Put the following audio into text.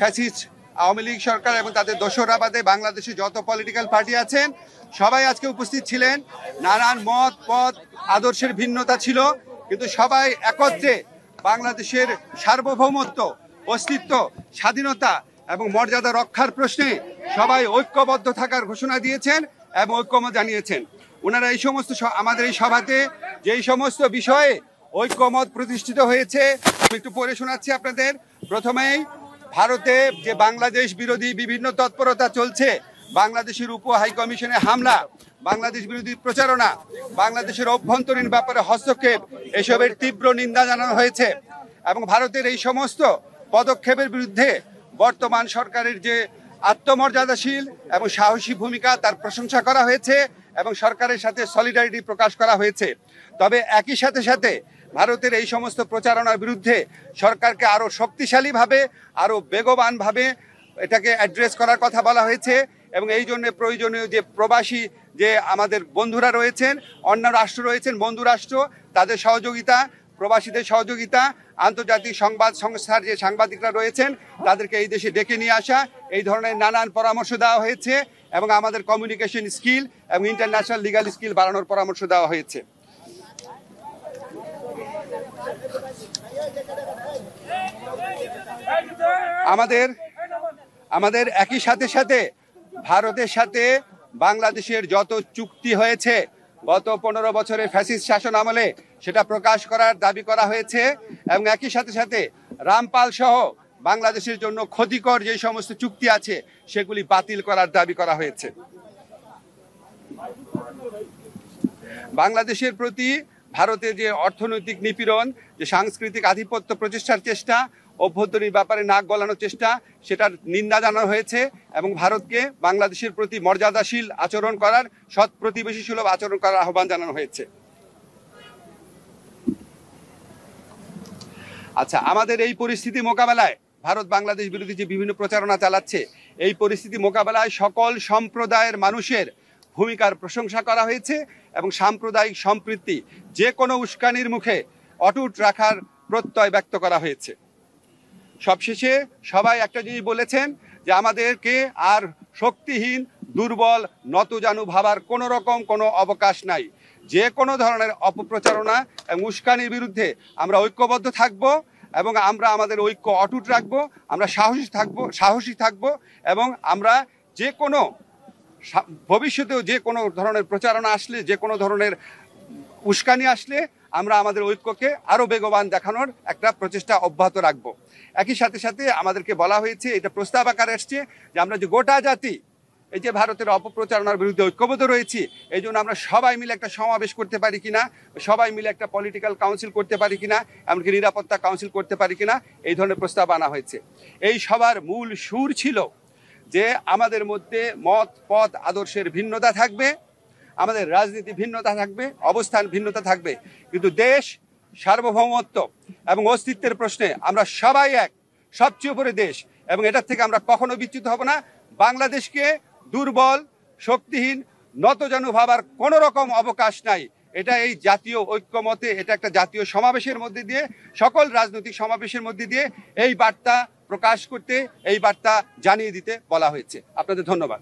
Fascist Awami League সরকার এবং তাদের দোসররা বাদে বাংলাদেশে যত পলিটিক্যাল পার্টি আছেন সবাই আজকে উপস্থিত ছিলেন। নানান মত পথ আদর্শের ভিন্নতা ছিল, কিন্তু সবাই একত্রে বাংলাদেশের সার্বভৌমত্ব, অস্তিত্ব, স্বাধীনতা এবং মর্যাদা রক্ষার প্রশ্নে সবাই ঐক্যবদ্ধ থাকার ঘোষণা দিয়েছেন এবং ঐক্যমত জানিয়েছেন। ওনারা এই সমস্ত আমাদের এই সভাতে যেই সমস্ত বিষয়ে ঐক্যমত প্রতিষ্ঠিত হয়েছে আমি একটু পড়ে শোনাচ্ছি আপনাদের। প্রথমেই ভারতে যে বাংলাদেশ বিরোধী বিভিন্ন তৎপরতা চলছে, বাংলাদেশের উপ হাইকমিশনে হামলা, বাংলাদেশ বিরোধী প্রচারণা, বাংলাদেশের অভ্যন্তরীণ ব্যাপারে হস্তক্ষেপ, এসবের তীব্র নিন্দা জানানো হয়েছে এবং ভারতের এই সমস্ত পদক্ষেপের বিরুদ্ধে বর্তমান সরকারের যে আত্মমর্যাদাশীল এবং সাহসী ভূমিকা তার প্রশংসা করা হয়েছে এবং সরকারের সাথে সলিডারিটি প্রকাশ করা হয়েছে। তবে একই সাথে ভারতের এই সমস্ত প্রচারণার বিরুদ্ধে সরকারকে আরও শক্তিশালীভাবে, আরও বেগবানভাবে এটাকে অ্যাড্রেস করার কথা বলা হয়েছে এবং এই জন্য প্রয়োজনীয় যে প্রবাসী যে আমাদের বন্ধুরা রয়েছেন, অন্য রাষ্ট্র রয়েছেন, বন্ধু রাষ্ট্র, তাদের সহযোগিতা, প্রবাসীদের সহযোগিতা, আন্তর্জাতিক সংবাদ সংস্থার যে সাংবাদিকরা রয়েছেন তাদেরকে এই দেশে ডেকে নিয়ে আসা, এই ধরনের নানান পরামর্শ দেওয়া হয়েছে এবং আমাদের কমিউনিকেশন স্কিল এবং ইন্টারন্যাশনাল লিগাল স্কিল বাড়ানোর পরামর্শ দেওয়া হয়েছে। আমাদের একই সাথে ভারতের সাথে বাংলাদেশের যত চুক্তি হয়েছে গত 15 বছরের ফ্যাসিস্ট শাসন আমলে সেটা প্রকাশ করার দাবি করা হয়েছে এবং একই সাথে রামপাল সহ বাংলাদেশের জন্য ক্ষতিকর যে সমস্ত চুক্তি আছে সেগুলি বাতিল করার দাবি করা হয়েছে। বাংলাদেশের প্রতি ভারতের যে অর্থনৈতিক নিপীড়ন, যে সাংস্কৃতিক আধিপত্য প্রতিষ্ঠার চেষ্টা, অভ্যন্তরীণ ব্যাপারে নাক গলানোর চেষ্টা, সেটার নিন্দা জানানো হয়েছে এবং ভারতকে বাংলাদেশের প্রতি মর্যাদাশীল আচরণ করার, সৎ প্রতিবেশী সুলভ আচরণ করার আহ্বান জানানো হয়েছে। আচ্ছা, আমাদের এই পরিস্থিতি মোকাবেলায় ভারত বাংলাদেশ বিরোধী যে বিভিন্ন প্রচারণা চালাচ্ছে, এই পরিস্থিতি মোকাবেলায় সকল সম্প্রদায়ের মানুষের ভূমিকার প্রশংসা করা হয়েছে এবং সাম্প্রদায়িক সম্প্রীতি যে কোনো উস্কানির মুখে অটুট রাখার প্রত্যয় ব্যক্ত করা হয়েছে। সবশেষে সবাই একটা জিনিস বলেছেন যে আমাদেরকে আর শক্তিহীন, দুর্বল, নতজানু ভাবার কোনো অবকাশ নাই। যে কোনো ধরনের অপপ্রচারণা এবং উস্কানির বিরুদ্ধে আমরা ঐক্যবদ্ধ থাকব এবং আমরা আমাদের ঐক্য অটুট রাখবো, আমরা সাহসী থাকব এবং আমরা যে কোনো ভবিষ্যতেও যে কোনো ধরনের প্রচারণা আসলে, যে কোনো ধরনের উস্কানি আসলে আমরা আমাদের ঐক্যকে আরও বেগবান দেখানোর একটা প্রচেষ্টা অব্যাহত রাখবো। একই সাথে আমাদেরকে বলা হয়েছে, এটা প্রস্তাব আকারে আসছে যে আমরা যে গোটা জাতি এই যে ভারতের অপপ্রচারণার বিরুদ্ধে ঐক্যবদ্ধ রয়েছি, এই জন্য আমরা সবাই মিলে একটা সমাবেশ করতে পারি কিনা, সবাই মিলে একটা পলিটিক্যাল কাউন্সিল করতে পারি কিনা, এমনকি নিরাপত্তা কাউন্সিল করতে পারি কিনা, এই ধরনের প্রস্তাব আনা হয়েছে। এই সবার মূল সুর ছিল যে আমাদের মধ্যে মত পথ আদর্শের ভিন্নতা থাকবে, আমাদের রাজনীতি ভিন্নতা থাকবে, অবস্থান ভিন্নতা থাকবে, কিন্তু দেশ সার্বভৌমত্ব এবং অস্তিত্বের প্রশ্নে আমরা সবাই এক, সবচেয়ে উপরে দেশ এবং এটার থেকে আমরা কখনো বিচ্যুত হব না। বাংলাদেশকে দুর্বল, শক্তিহীন, নতজানু ভাবার কোনো রকম অবকাশ নাই। এটা এই জাতীয় ঐক্যমতে, এটা একটা জাতীয় সমাবেশের মধ্যে দিয়ে, সকল রাজনৈতিক সমাবেশের মধ্যে দিয়ে এই বার্তা প্রকাশ করতে, এই বার্তা জানিয়ে দিতে বলা হয়েছে। আপনাদের ধন্যবাদ।